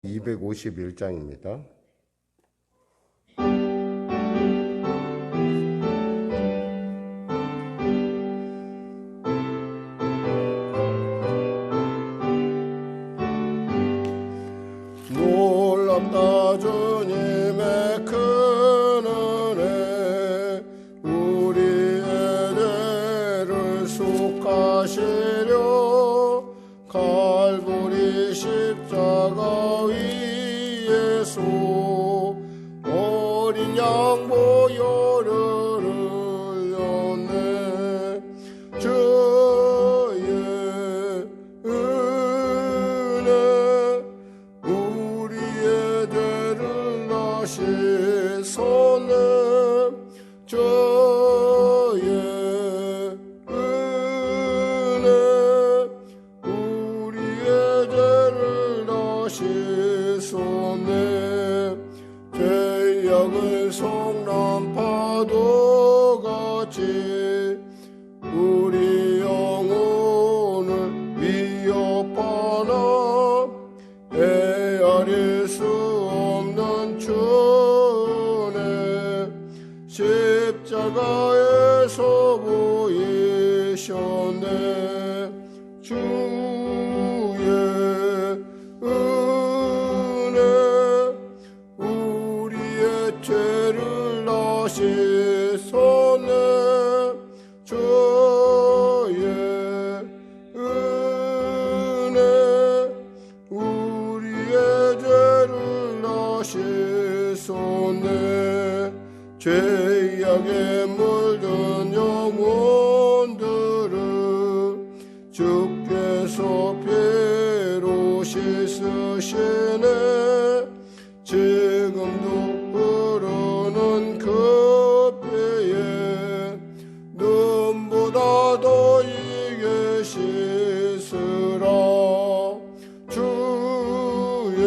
251장입니다. 놀랍다 주님의 큰 은혜, 우리의 죄를 속하시려 갈보리 십자가 위에서 어린 양 보혈을 흘렸네. 주의 은혜 우리의 죄를 나시소네. 주의 은혜 우리의 죄를 나시소네. 죄악의 성난 파도같이 우리 영혼을 위협하나 헤아릴 수 없는 주네. 십자가에서 보이셨네. 주의 은혜 우리의 죄를 나시소네. 주의 은혜 우리의 죄를 나시소네. 죄악에 물든 영혼들을 주께서 피로 씻으시네. 지금도 흐르는 그 피에 눈보다 더 이게 씻으라. 주의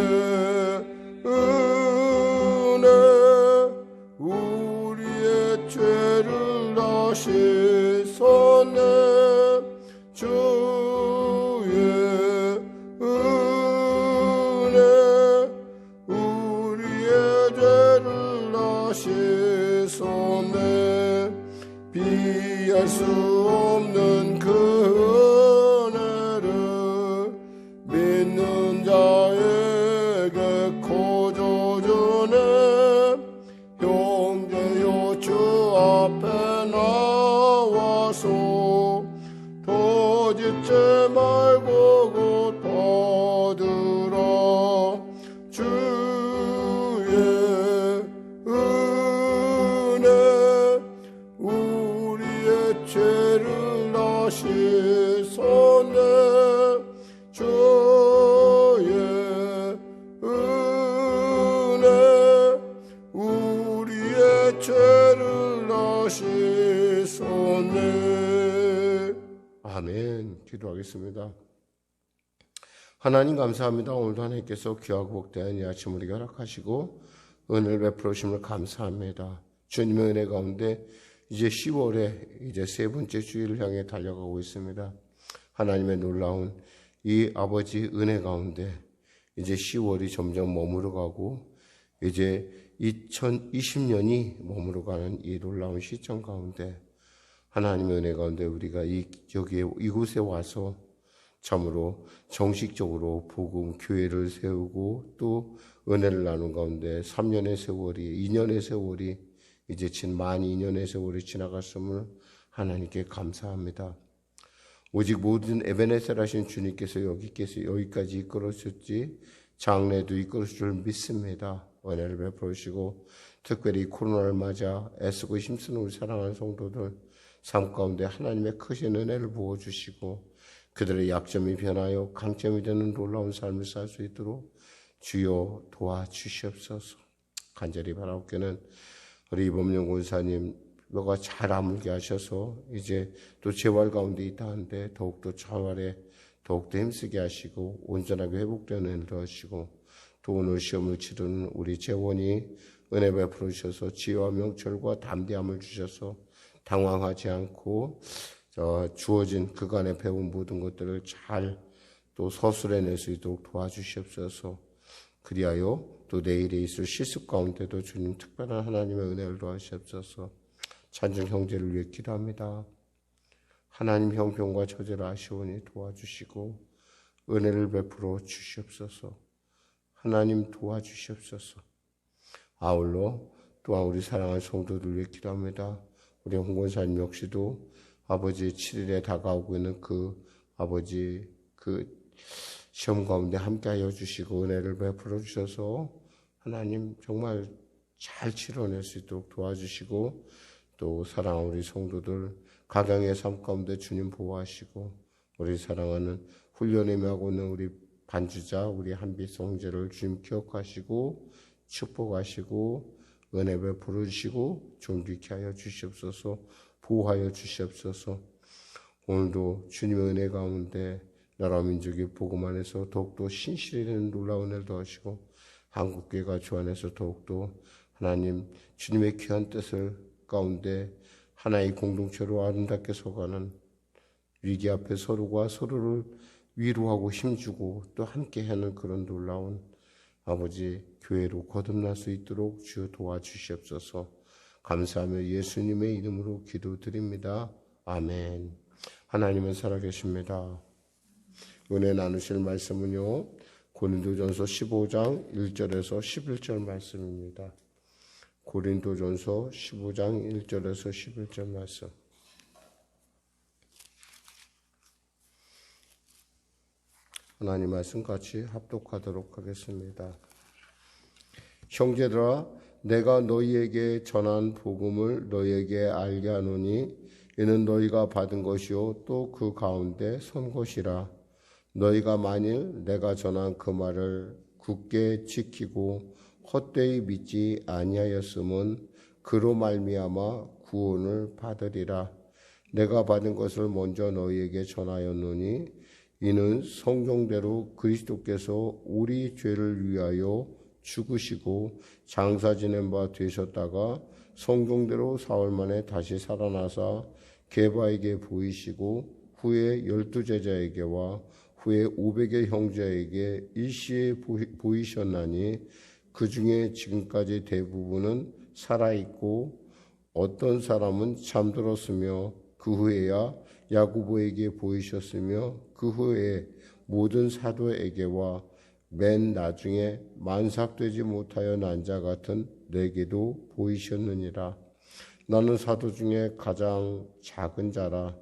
은혜 우리의 죄를 나시소네. 주의 은혜 우리의 죄를 나시소네. 비할 수 없는 그 은혜를 믿는 자에게 거저주네. 형제여 주 앞에 나와서 더짓지 말고 곧 받으라. 주의 은혜 우리의 죄를 나시소네. 주의 은혜 우리의 죄를 나시소네. 아멘. 기도하겠습니다. 하나님 감사합니다. 오늘도 하나님께서 귀하고 복되는 이 아침 우리가 허락하시고 은혜를 베풀어 주심을 감사합니다. 주님의 은혜 가운데 이제 10월에 이제 세 번째 주일을 향해 달려가고 있습니다. 하나님의 놀라운 이 아버지 은혜 가운데 이제 10월이 점점 머무르가고 이제 2020년이 머무르가는 이 놀라운 시점 가운데 하나님의 은혜 가운데 우리가 이곳에 와서 참으로 정식적으로 복음 교회를 세우고 또 은혜를 나눈 가운데 3년의 세월이 2년의 세월이 이제 만 2년의 세월이 지나갔음을 하나님께 감사합니다. 오직 모든 에베네셀 하신 주님께서 여기까지 이끌어주셨지 장래도 이끌어줄 줄 믿습니다. 은혜를 베풀어 주시고 특별히 코로나를 맞아 애쓰고 힘쓰는 우리 사랑하는 성도들 삶 가운데 하나님의 크신 은혜를 부어주시고 그들의 약점이 변하여 강점이 되는 놀라운 삶을 살 수 있도록 주여 도와주시옵소서. 간절히 바라옵기는 우리 이범용 권사님과 잘 아물게 하셔서 이제 또 재활 가운데 있다 하는데 더욱더 재활에 더욱더 힘쓰게 하시고 온전하게 회복되는 은혜를 하시고 또 오늘 시험을 치르는 우리 재원이 은혜 베풀어 주셔서 지혜와 명철과 담대함을 주셔서 당황하지 않고 주어진 그간에 배운 모든 것들을 잘 또 서술해낼 수 있도록 도와주시옵소서. 그리하여 또 내일에 있을 실습 가운데도 주님 특별한 하나님의 은혜를 더하시옵소서. 찬중 형제를 위해 기도합니다. 하나님 형편과 처제를 아시오니 도와주시고 은혜를 베풀어 주시옵소서. 하나님 도와주시옵소서. 아울러 또한 우리 사랑하는 성도들 위해 기도합니다. 우리 홍권사님 역시도 아버지 7일에 다가오고 있는 아버지 시험 가운데 함께하여 주시고 은혜를 베풀어 주셔서 하나님 정말 잘 치러낼 수 있도록 도와주시고 또 사랑하는 우리 성도들 가정의 삶 가운데 주님 보호하시고 우리 사랑하는 훈련에 임하고 있는 우리 반주자 우리 한비성 형제를 주님 기억하시고 축복하시고 은혜 베풀어 주시고 존귀케 하여 주시옵소서. 보호하여 주시옵소서. 오늘도 주님의 은혜 가운데 나라 민족의 복음 안에서 더욱더 신실히 되는 놀라운 은혜를 더하시고 한국교회가 주 안에서 더욱더 하나님 주님의 귀한 뜻을 가운데 하나의 공동체로 아름답게 서가는 위기 앞에 서로가 서로를 위로하고 힘주고 또 함께하는 그런 놀라운 아버지 교회로 거듭날 수 있도록 주여 도와주시옵소서. 감사하며 예수님의 이름으로 기도드립니다. 아멘. 하나님은 살아계십니다. 은혜 나누실 말씀은요, 고린도전서 15장 1절에서 11절 말씀입니다. 고린도전서 15장 1절에서 11절 말씀. 하나님 말씀 같이 합독하도록 하겠습니다. 형제들아, 내가 너희에게 전한 복음을 너희에게 알게 하노니 이는 너희가 받은 것이요 또 그 가운데 선 것이라. 너희가 만일 내가 전한 그 말을 굳게 지키고 헛되이 믿지 아니하였음은 그로 말미암아 구원을 받으리라. 내가 받은 것을 먼저 너희에게 전하였노니 이는 성경대로 그리스도께서 우리 죄를 위하여 죽으시고 장사 지낸 바 되셨다가 성경대로 사흘 만에 다시 살아나사 게바에게 보이시고 후에 12제자에게와 후에 500의 형제에게 일시에 보이셨나니 그 중에 지금까지 대부분은 살아있고 어떤 사람은 잠들었으며 그 후에야 야고보에게 보이셨으며 그 후에 모든 사도에게와 맨 나중에 만삭되지 못하여 난 자 같은 내게도 보이셨느니라. 나는 사도 중에 가장 작은 자라.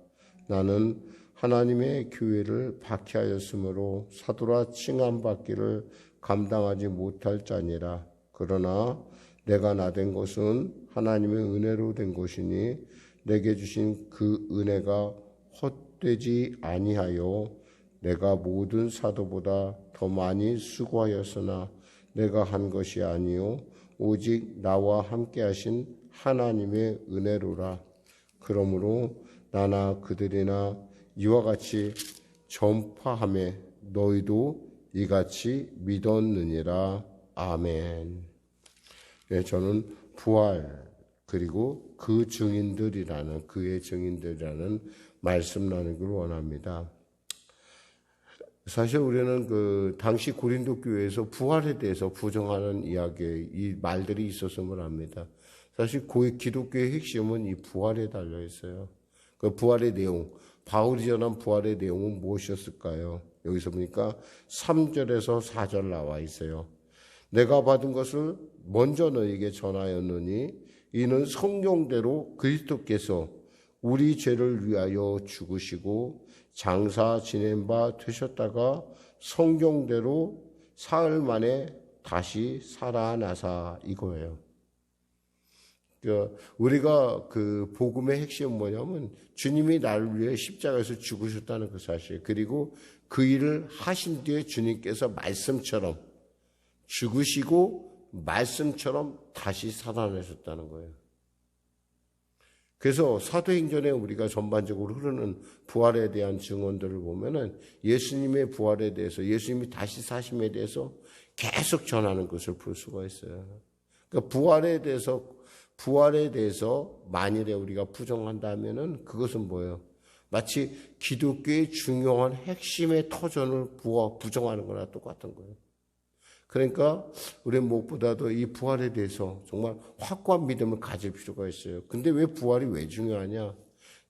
나는 하나님의 교회를 박해하였으므로 사도라 칭함받기를 감당하지 못할 자니라. 그러나 내가 나된 것은 하나님의 은혜로 된 것이니 내게 주신 그 은혜가 헛되지 아니하여 내가 모든 사도보다 더 많이 수고하였으나 내가 한 것이 아니요 오직 나와 함께 하신 하나님의 은혜로라. 그러므로 나나 그들이나 이와 같이 전파하며 너희도 이같이 믿었느니라. 아멘. 네, 저는 부활 그리고 그 증인들이라는 그의 증인들이라는 말씀 나누기를 원합니다. 사실 우리는 당시 고린도 교회에서 부활에 대해서 부정하는 이 말들이 있었음을 압니다. 사실 기독교의 핵심은 이 부활에 달려 있어요. 그 부활의 내용, 바울이 전한 부활의 내용은 무엇이었을까요? 여기서 보니까 3절에서 4절 나와 있어요. 내가 받은 것을 먼저 너에게 전하였느니 이는 성경대로 그리스도께서 우리 죄를 위하여 죽으시고 장사 지낸 바 되셨다가 성경대로 사흘 만에 다시 살아나사 이거예요. 우리가 그 복음의 핵심은 뭐냐면 주님이 나를 위해 십자가에서 죽으셨다는 그 사실, 그리고 그 일을 하신 뒤에 주님께서 말씀처럼 죽으시고 말씀처럼 다시 살아나셨다는 거예요. 그래서 사도행전에 우리가 전반적으로 흐르는 부활에 대한 증언들을 보면은 예수님의 부활에 대해서, 예수님이 다시 사심에 대해서 계속 전하는 것을 볼 수가 있어요. 그러니까 부활에 대해서 만일에 우리가 부정한다면은 그것은 뭐예요? 마치 기독교의 중요한 핵심의 터전을 부정하는 거나 똑같은 거예요. 그러니까 우리 무엇보다도 이 부활에 대해서 정말 확고한 믿음을 가질 필요가 있어요. 근데 왜 부활이 왜 중요하냐?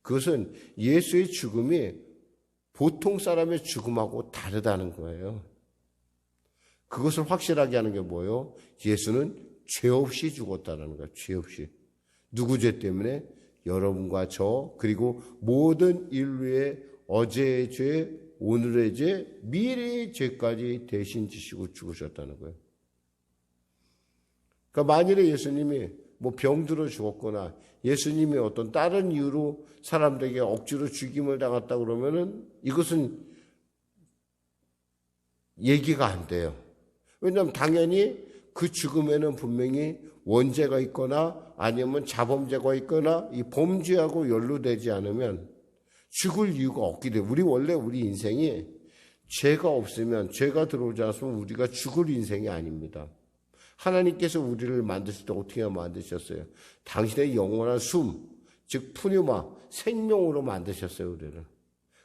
그것은 예수의 죽음이 보통 사람의 죽음하고 다르다는 거예요. 그것을 확실하게 하는 게 뭐예요? 예수는 죄 없이 죽었다는 거예요. 죄 없이. 누구 죄 때문에? 여러분과 저 그리고 모든 인류의 어제의 죄, 오늘의 죄, 미래의 죄까지 대신 지시고 죽으셨다는 거예요. 그러니까 만일에 예수님이 뭐 병들어 죽었거나 예수님이 어떤 다른 이유로 사람들에게 억지로 죽임을 당했다 그러면은 이것은 얘기가 안 돼요. 왜냐하면 당연히 그 죽음에는 분명히 원죄가 있거나 아니면 자범죄가 있거나 이 범죄하고 연루되지 않으면 죽을 이유가 없게 돼요. 우리 인생이 죄가 없으면, 죄가 들어오지 않으면 우리가 죽을 인생이 아닙니다. 하나님께서 우리를 만드실 때 어떻게 만드셨어요? 당신의 영원한 숨, 즉 푸뉴마, 생명으로 만드셨어요, 우리를.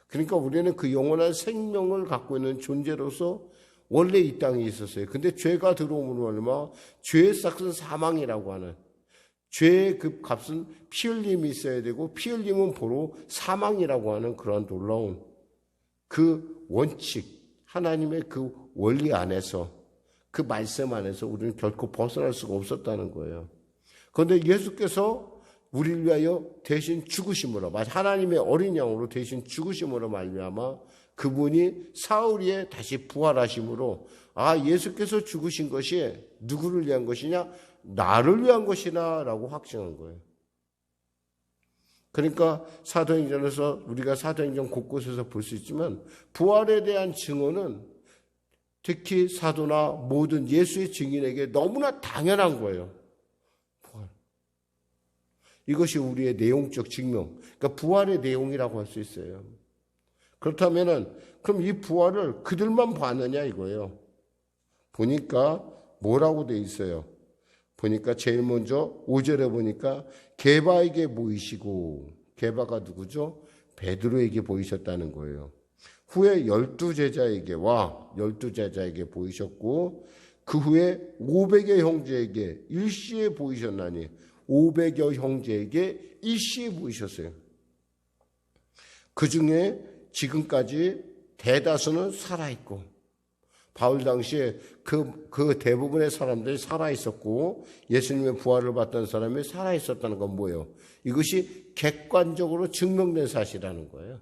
그러니까 우리는 그 영원한 생명을 갖고 있는 존재로서 원래 이 땅에 있었어요. 근데 죄가 들어오므로 얼마 죄의 삭은 사망이라고 하는, 죄의 그 값은 피 흘림이 있어야 되고 피 흘림은 보로 사망이라고 하는 그런 놀라운 그 원칙, 하나님의 그 원리 안에서, 그 말씀 안에서 우리는 결코 벗어날 수가 없었다는 거예요. 그런데 예수께서 우리를 위하여 대신 죽으심으로, 하나님의 어린 양으로 대신 죽으심으로 말미암아 그분이 사흘 다시 부활하심으로, 예수께서 죽으신 것이 누구를 위한 것이냐? 나를 위한 것이나 라고 확증한 거예요. 그러니까 사도행전에서 우리가 사도행전 곳곳에서 볼 수 있지만 부활에 대한 증언은 특히 사도나 모든 예수의 증인에게 너무나 당연한 거예요. 부활. 이것이 우리의 내용적 증명, 그러니까 부활의 내용이라고 할 수 있어요. 그렇다면은 그럼 이 부활을 그들만 봤느냐 이거예요. 보니까 뭐라고 돼 있어요? 보니까 제일 먼저 5절에 보니까 게바에게 보이시고, 게바가 누구죠? 베드로에게 보이셨다는 거예요. 후에 12제자에게 보이셨고, 그 후에 500여 형제에게 일시에 보이셨나니 500여 형제에게 일시에 보이셨어요. 그 중에 지금까지 대다수는 살아있고, 바울 당시에 그 대부분의 사람들이 살아있었고 예수님의 부활을 봤던 사람이 살아있었다는 건 뭐예요? 이것이 객관적으로 증명된 사실이라는 거예요.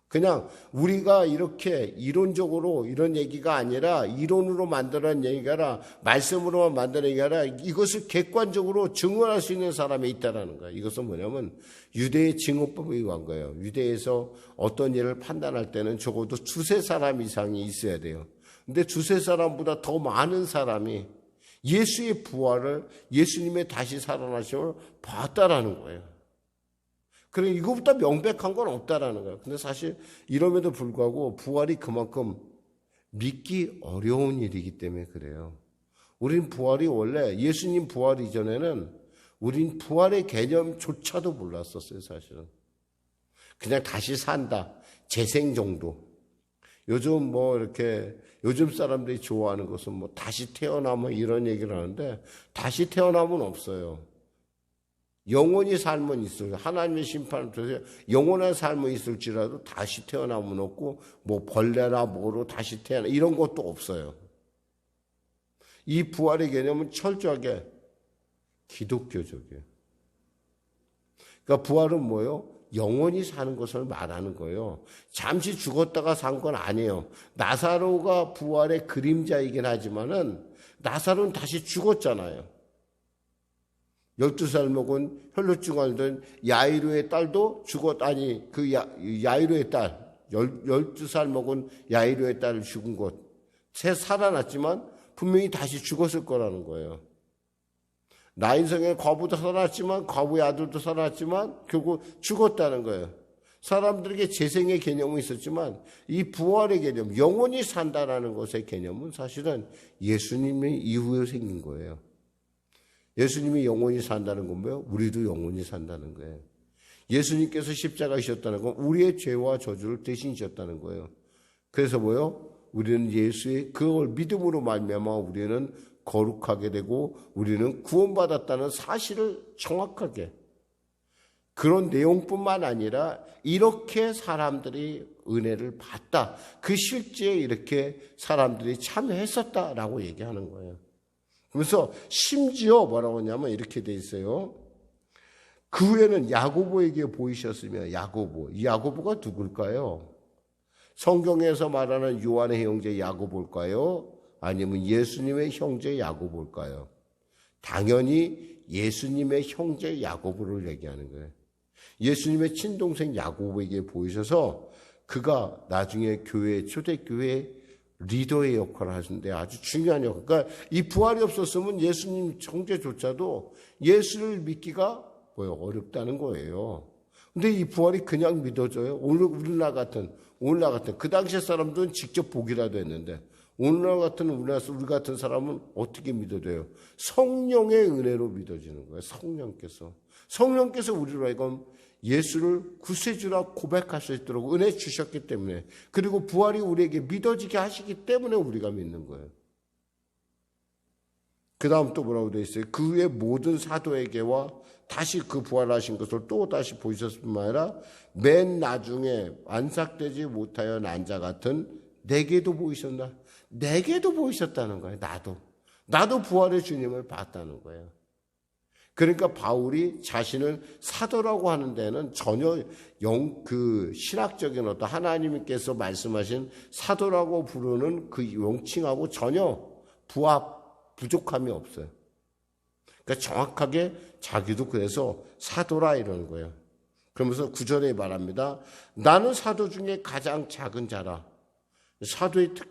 그냥 우리가 이렇게 이론적으로 이런 얘기가 아니라, 이론으로 만드는 얘기가 아니라, 말씀으로만 만드는 얘기가 아니라 이것을 객관적으로 증언할 수 있는 사람이 있다는 거예요. 이것은 뭐냐면 유대의 증언법에 의한 거예요. 유대에서 어떤 일을 판단할 때는 적어도 두세 사람 이상이 있어야 돼요. 근데 두세 사람보다 더 많은 사람이 예수의 부활을, 예수님의 다시 살아나심을 봤다라는 거예요. 그래, 이거보다 명백한 건 없다라는 거예요. 근데 사실 이럼에도 불구하고 부활이 그만큼 믿기 어려운 일이기 때문에 그래요. 우린 부활이 원래, 예수님 부활 이전에는 우린 부활의 개념조차도 몰랐었어요, 사실은. 그냥 다시 산다, 재생 정도. 요즘 요즘 사람들이 좋아하는 것은 다시 태어나면 이런 얘기를 하는데, 다시 태어나면 없어요. 영원히 삶은 있어요. 하나님의 심판을 통해서 영원한 삶은 있을지라도 다시 태어나면 없고, 벌레나 뭐로 다시 태어나, 이런 것도 없어요. 이 부활의 개념은 철저하게 기독교적이에요. 그러니까 부활은 뭐예요? 영원히 사는 것을 말하는 거예요. 잠시 죽었다가 산 건 아니에요. 나사로가 부활의 그림자이긴 하지만은 나사로는 다시 죽었잖아요. 12살 먹은 혈루증 앓던 야이로의 딸도 야이로의 딸, 12살 먹은 야이로의 딸을 죽은 것, 살아났지만 분명히 다시 죽었을 거라는 거예요. 나인성의 과부도 살아났지만, 과부의 아들도 살아났지만 결국 죽었다는 거예요. 사람들에게 재생의 개념은 있었지만 이 부활의 개념, 영원히 산다라는 것의 개념은 사실은 예수님의 이후에 생긴 거예요. 예수님이 영원히 산다는 건 뭐예요? 우리도 영원히 산다는 거예요. 예수님께서 십자가에 지셨다는 건 우리의 죄와 저주를 대신 지셨다는 거예요. 그래서 뭐예요? 우리는 예수의 그걸 믿음으로 말미암아 우리는 거룩하게 되고 우리는 구원받았다는 사실을 정확하게, 그런 내용뿐만 아니라 이렇게 사람들이 은혜를 받다, 그 실제에 이렇게 사람들이 참여했었다라고 얘기하는 거예요. 그래서 심지어 뭐라고 하냐면 이렇게 돼 있어요. 그 후에는 야고보에게 보이셨으며, 이 야고보가 누굴까요? 성경에서 말하는 요한의 형제 야고보일까요? 아니면 예수님의 형제 야고보일까요? 당연히 예수님의 형제 야고보를 얘기하는 거예요. 예수님의 친동생 야고보에게 보이셔서 그가 나중에 초대교회 리더의 역할을 하시는데 아주 중요한 역할. 그러니까 이 부활이 없었으면 예수님 형제조차도 예수를 믿기가 어렵다는 거예요. 근데 이 부활이 그냥 믿어져요? 오늘날 같은 그 당시의 사람들은 직접 보기라도 했는데 오늘날 같은 우리 같은 사람은 어떻게 믿어져요? 성령의 은혜로 믿어지는 거예요. 성령께서 우리로 하여금 예수를 구세주라 고백할 수 있도록 은혜 주셨기 때문에, 그리고 부활이 우리에게 믿어지게 하시기 때문에 우리가 믿는 거예요. 그 다음 또 뭐라고 되어 있어요? 그 후에 모든 사도에게와 다시 그 부활하신 것을 또 다시 보이셨을 뿐만 아니라 맨 나중에 안삭되지 못하여 난 자 같은 내게도 보이셨나? 내게도 보이셨다는 거예요. 나도 부활의 주님을 봤다는 거예요. 그러니까 바울이 자신을 사도라고 하는 데는 전혀 신학적인 어떤 하나님께서 말씀하신 사도라고 부르는 그 명칭하고 전혀 부족함이 없어요. 그러니까 정확하게 자기도 그래서 사도라 이러는 거예요. 그러면서 9절에 말합니다. 나는 사도 중에 가장 작은 자라.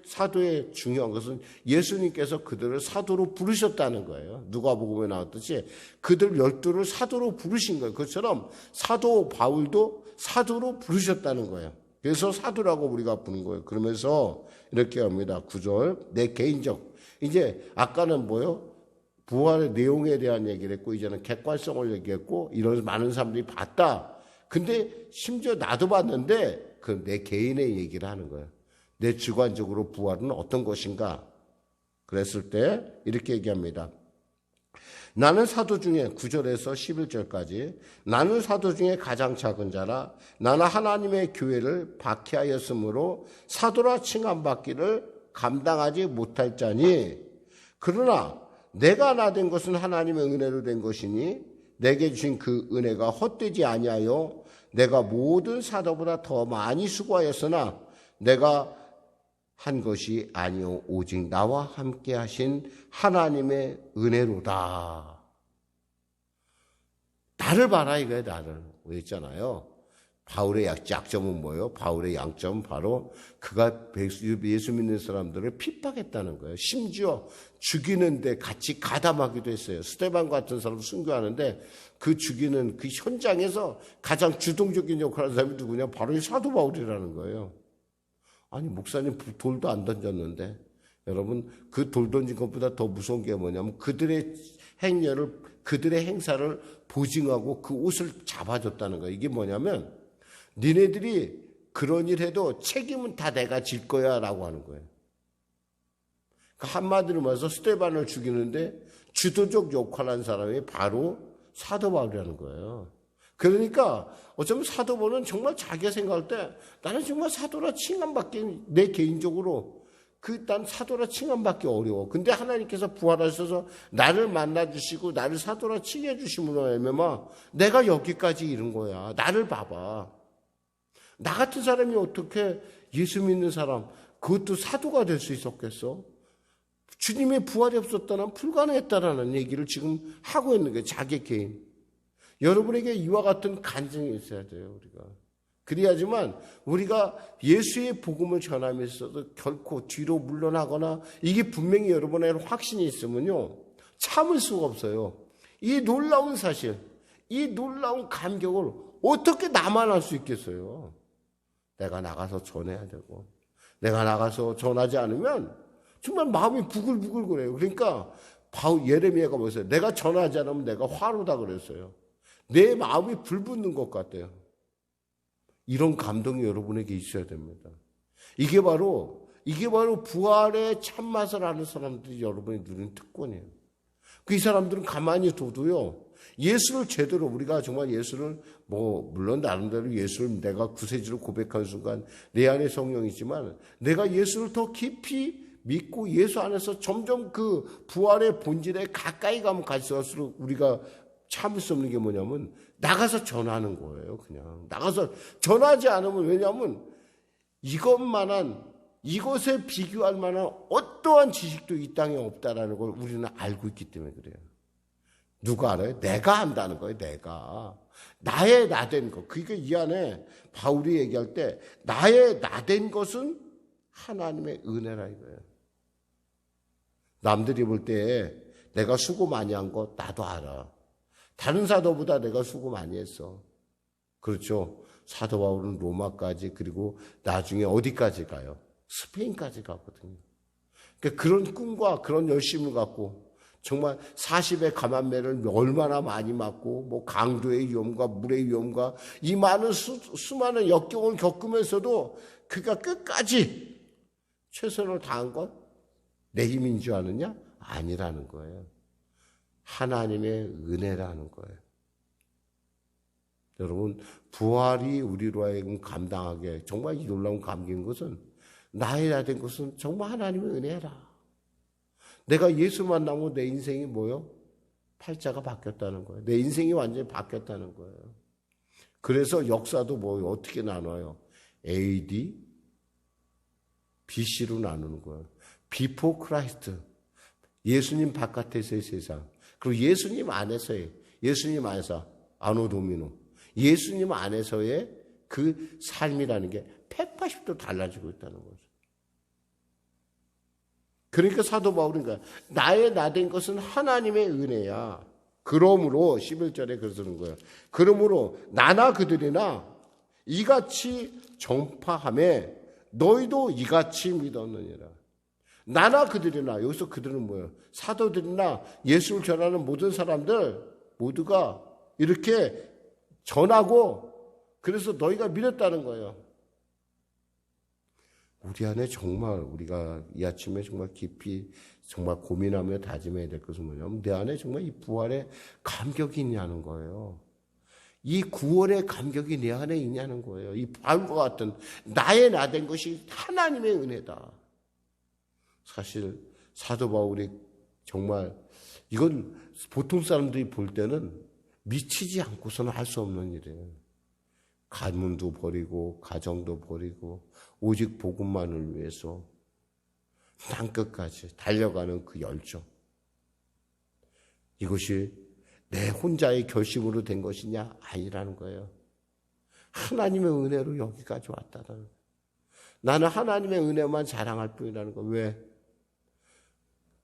사도의 중요한 것은 예수님께서 그들을 사도로 부르셨다는 거예요. 누가복음에 나왔듯이 그들 12를 사도로 부르신 거예요. 그것처럼 사도 바울도 사도로 부르셨다는 거예요. 그래서 사도라고 우리가 부르는 거예요. 그러면서 이렇게 합니다. 9절, 내 개인적, 이제 아까는 부활의 내용에 대한 얘기를 했고 이제는 객관성을 얘기했고 이런 많은 사람들이 봤다. 근데 심지어 나도 봤는데 그 내 개인의 얘기를 하는 거예요. 내 주관적으로 부활은 어떤 것인가? 그랬을 때 이렇게 얘기합니다. 나는 사도 중에 9절에서 11절까지 나는 사도 중에 가장 작은 자라. 나는 하나님의 교회를 박해하였으므로 사도라 칭함받기를 감당하지 못할 자니, 그러나 내가 나된 것은 하나님의 은혜로 된 것이니 내게 주신 그 은혜가 헛되지 아니하여 내가 모든 사도보다 더 많이 수고하였으나 내가 한 것이 아니요 오직 나와 함께 하신 하나님의 은혜로다. 나를 봐라 이거예요. 나를. 그랬잖아요. 바울의 약점은 뭐예요? 바울의 양점은 바로 그가 예수 믿는 사람들을 핍박했다는 거예요. 심지어 죽이는데 같이 가담하기도 했어요. 스데반 같은 사람 순교하는데 그 죽이는 그 현장에서 가장 주동적인 역할을 하는 사람이 누구냐? 바로 이 사도 바울이라는 거예요. 아니 목사님 돌도 안 던졌는데, 여러분 그 돌 던진 것보다 더 무서운 게 뭐냐면 그들의 행사를 보증하고 그 옷을 잡아줬다는 거예요. 이게 뭐냐면 니네들이 그런 일 해도 책임은 다 내가 질 거야 라고 하는 거예요. 한마디로 말해서 스데반을 죽이는데 주도적 역할을 한 사람이 바로 사도 바울이라는 거예요. 그러니까 어쩌면 사도 바울은 정말 자기가 생각할 때 나는 정말 사도라 칭함받기, 내 개인적으로 난 사도라 칭함받기 어려워. 근데 하나님께서 부활하셔서 나를 만나주시고 나를 사도라 칭해주심으로 하면 내가 여기까지 이른 거야. 나를 봐봐. 나 같은 사람이 어떻게 예수 믿는 사람, 그것도 사도가 될 수 있었겠어? 주님의 부활이 없었다면 불가능했다라는 얘기를 지금 하고 있는 거예요. 자기 개인. 여러분에게 이와 같은 간증이 있어야 돼요. 우리가. 그래야지만 우리가 예수의 복음을 전하면서도 결코 뒤로 물러나거나, 이게 분명히 여러분의 확신이 있으면요 참을 수가 없어요. 이 놀라운 사실, 이 놀라운 감격을 어떻게 나만 할 수 있겠어요? 내가 나가서 전해야 되고, 내가 나가서 전하지 않으면 정말 마음이 부글부글 그래요. 그러니까 예레미야가 뭐였어요? 내가 전하지 않으면 내가 화로다 그랬어요. 내 마음이 불붙는 것 같아요. 이런 감동이 여러분에게 있어야 됩니다. 이게 바로 이게 바로 부활의 참맛을 아는 사람들이 여러분이 누린 특권이에요. 그 사람들은 가만히 둬도요, 예수를 제대로, 우리가 정말 예수를, 물론 나름대로 예수를 내가 구세주로 고백하는 순간 내 안에 성령이지만, 내가 예수를 더 깊이 믿고 예수 안에서 점점 그 부활의 본질에 가까이 가면 갈수록 우리가 참을 수 없는 게 뭐냐면, 나가서 전하는 거예요. 그냥 나가서 전하지 않으면, 왜냐하면 이것에 비교할 만한 어떠한 지식도 이 땅에 없다라는 걸 우리는 알고 있기 때문에 그래요. 누가 알아요? 내가 안다는 거예요. 내가. 나의 나된 것. 그러니까 이 안에 바울이 얘기할 때 나의 나된 것은 하나님의 은혜라 이거예요. 남들이 볼 때 내가 수고 많이 한 거 나도 알아. 다른 사도보다 내가 수고 많이 했어. 그렇죠. 사도 바울은 로마까지, 그리고 나중에 어디까지 가요? 스페인까지 가거든요. 그러니까 그런 꿈과 그런 열심을 갖고 정말 40의 감암매를 얼마나 많이 맞고 강도의 위험과 물의 위험과 이 많은 수많은 역경을 겪으면서도 그가 끝까지 최선을 다한 건 내 힘인 줄 아느냐? 아니라는 거예요. 하나님의 은혜라는 거예요. 여러분, 부활이 우리로 하여금 감당하게 정말 이 놀라운 감격인 것은, 나의 나 된 것은 정말 하나님의 은혜라. 내가 예수 만나고 내 인생이 뭐요? 팔자가 바뀌었다는 거예요. 내 인생이 완전히 바뀌었다는 거예요. 그래서 역사도 어떻게 나눠요? AD, BC로 나누는 거예요. Before Christ, 예수님 바깥에서의 세상. 그리고 예수님 안에서의, 예수님 안에서 아노 도미노, 예수님 안에서의 그 삶이라는 게 180도 달라지고 있다는 거죠. 그러니까 사도 바울은 나의 나된 것은 하나님의 은혜야. 그러므로 11절에 그러는 거예요. 그러므로 나나 그들이나 이같이 전파하며 너희도 이같이 믿었느니라. 나나 그들이나, 여기서 그들은 뭐예요? 사도들이나 예수를 전하는 모든 사람들 모두가 이렇게 전하고, 그래서 너희가 믿었다는 거예요. 우리 안에 정말, 우리가 이 아침에 정말 깊이 정말 고민하며 다짐해야 될 것은 뭐냐면, 내 안에 정말 이 부활의 감격이 있냐는 거예요. 이 구원의 감격이 내 안에 있냐는 거예요. 이 바울과 같은 나의 나된 것이 하나님의 은혜다. 사실 사도 바울이 정말, 이건 보통 사람들이 볼 때는 미치지 않고서는 할 수 없는 일이에요. 가문도 버리고 가정도 버리고 오직 복음만을 위해서 땅끝까지 달려가는 그 열정. 이것이 내 혼자의 결심으로 된 것이냐? 아니라는 거예요. 하나님의 은혜로 여기까지 왔다는 거예요. 나는 하나님의 은혜만 자랑할 뿐이라는 거예요. 왜?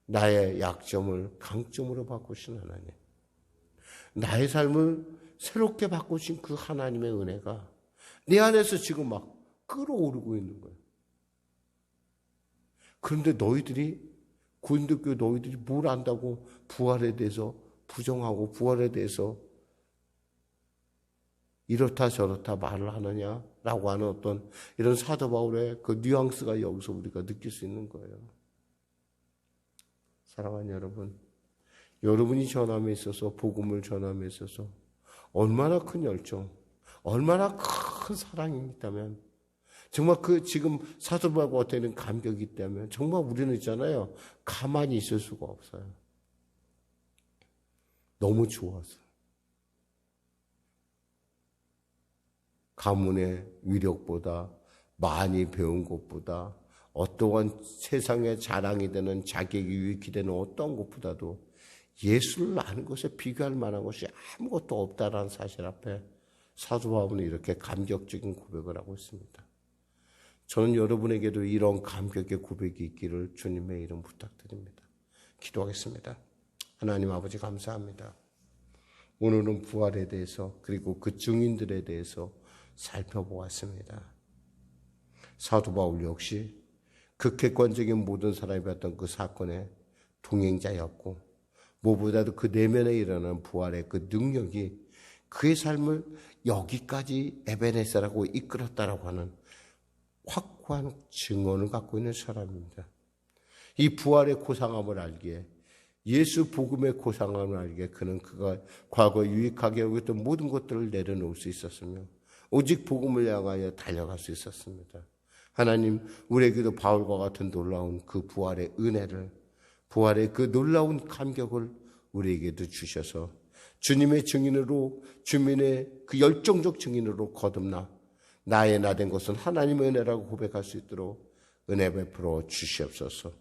나의 약점을 강점으로 바꾸신 하나님, 나의 삶을 새롭게 바꾸신 그 하나님의 은혜가 내 안에서 지금 막 끌어오르고 있는 거예요. 그런데 너희들이, 고린도교회 너희들이 뭘 안다고 부활에 대해서 부정하고 부활에 대해서 이렇다 저렇다 말을 하느냐라고 하는 어떤 이런 사도 바울의 그 뉘앙스가 여기서 우리가 느낄 수 있는 거예요. 사랑하는 여러분, 여러분이 전함에 있어서, 복음을 전함에 있어서 얼마나 큰 열정, 얼마나 큰 사랑이 있다면, 정말 그 지금 사도 바울과 어떤 감격이 있다면 정말 우리는 있잖아요, 가만히 있을 수가 없어요. 너무 좋아서. 가문의 위력보다, 많이 배운 것보다, 어떠한 세상의 자랑이 되는, 자격이 유익이 되는 어떤 것보다도 예수를 아는 것에 비교할 만한 것이 아무것도 없다라는 사실 앞에 사도 바울은 이렇게 감격적인 고백을 하고 있습니다. 저는 여러분에게도 이런 감격의 고백이 있기를 주님의 이름 부탁드립니다. 기도하겠습니다. 하나님 아버지, 감사합니다. 오늘은 부활에 대해서, 그리고 그 증인들에 대해서 살펴보았습니다. 사도 바울 역시 그 객관적인 모든 사람이 봤던 그 사건의 동행자였고, 무엇보다도 그 내면에 일어나는 부활의 그 능력이 그의 삶을 여기까지 에베네세라고 이끌었다라고 하는 확고한 증언을 갖고 있는 사람입니다. 이 부활의 고상함을 알기에, 예수 복음의 고상함을 알기에 그는 그가 과거에 유익하게 여겼던 모든 것들을 내려놓을 수 있었으며 오직 복음을 향하여 달려갈 수 있었습니다. 하나님, 우리에게도 바울과 같은 놀라운 그 부활의 은혜를, 부활의 그 놀라운 감격을 우리에게도 주셔서 주님의 증인으로, 주민의 그 열정적 증인으로 거듭나 나의 나 된 것은 하나님의 은혜라고 고백할 수 있도록 은혜 베풀어 주시옵소서.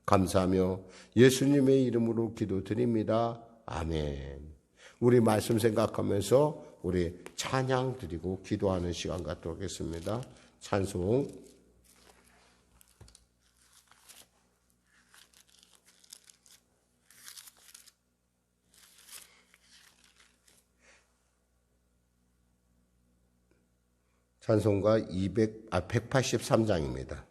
감사하며 예수님의 이름으로 기도드립니다. 아멘. 우리 말씀 생각하면서 우리 찬양 드리고 기도하는 시간 갖도록 하겠습니다. 찬송 찬송가 183장입니다.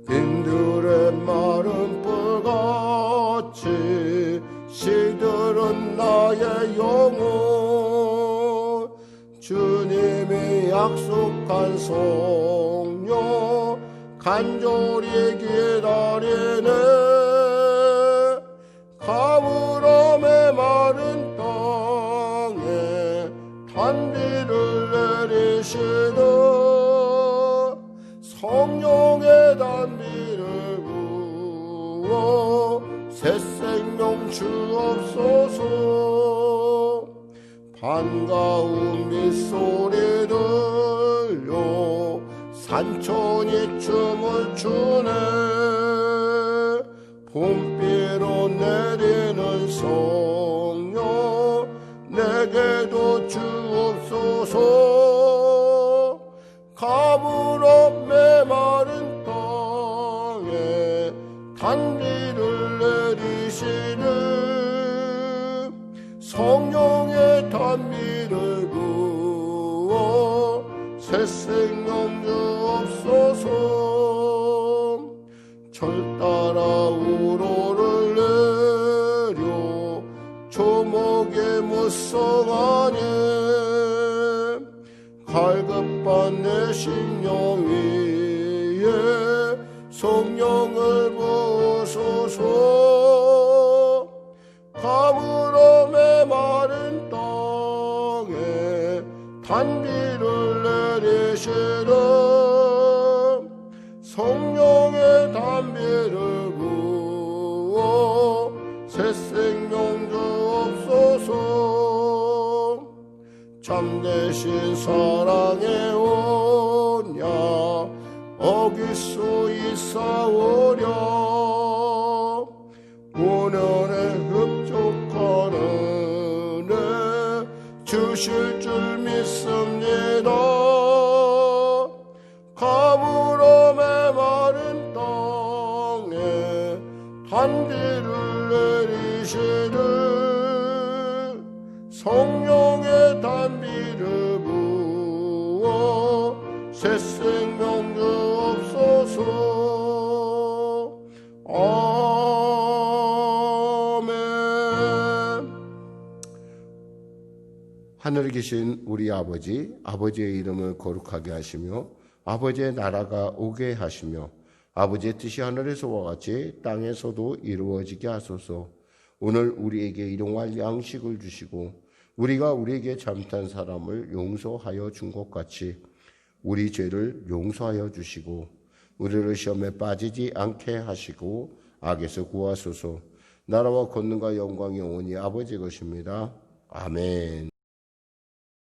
빈들의 마른 뿔같이 시들은 나의 영혼, 주님이 약속한 성령 간절히 기다리네. 가물음의 마른 땅에 단비를 내리시는 성령의 단비를 부어 새 생명 주옵소서. 반가운 빗소리 들려 산천이 춤을 추네. 봄비로 내리는 성령 내게도 주옵소서. 가물어 메마른 땅에 단비를 내리시는 성령의 단비를 부어 새 생명 주옵소서. 절 따라 우로를 내려 조목의 무성하니 갈급한 내 심령 위에 성령을 부으소서. 가물음의 마른 땅에 단비를 내리시는 성령의 단비를 부어 새 생명 주옵소서. 참되신 사랑의 온야 어길 수 있사오랴. 오늘의 흡족한 은혜 주실 줄 믿습니다. 가물음의 마른 땅에 단비를 내리시는 성령의 단비를 부어 새 생명 주옵소서. 아멘. 하늘에 계신 우리 아버지, 아버지의 이름을 거룩하게 하시며 아버지의 나라가 오게 하시며 아버지의 뜻이 하늘에서와 같이 땅에서도 이루어지게 하소서. 오늘 우리에게 일용할 양식을 주시고 우리가 우리에게 잘못한 사람을 용서하여 준 것 같이 우리 죄를 용서하여 주시고 우리를 시험에 빠지지 않게 하시고 악에서 구하소서. 나라와 권능과 영광이 영원히 아버지 것입니다. 아멘.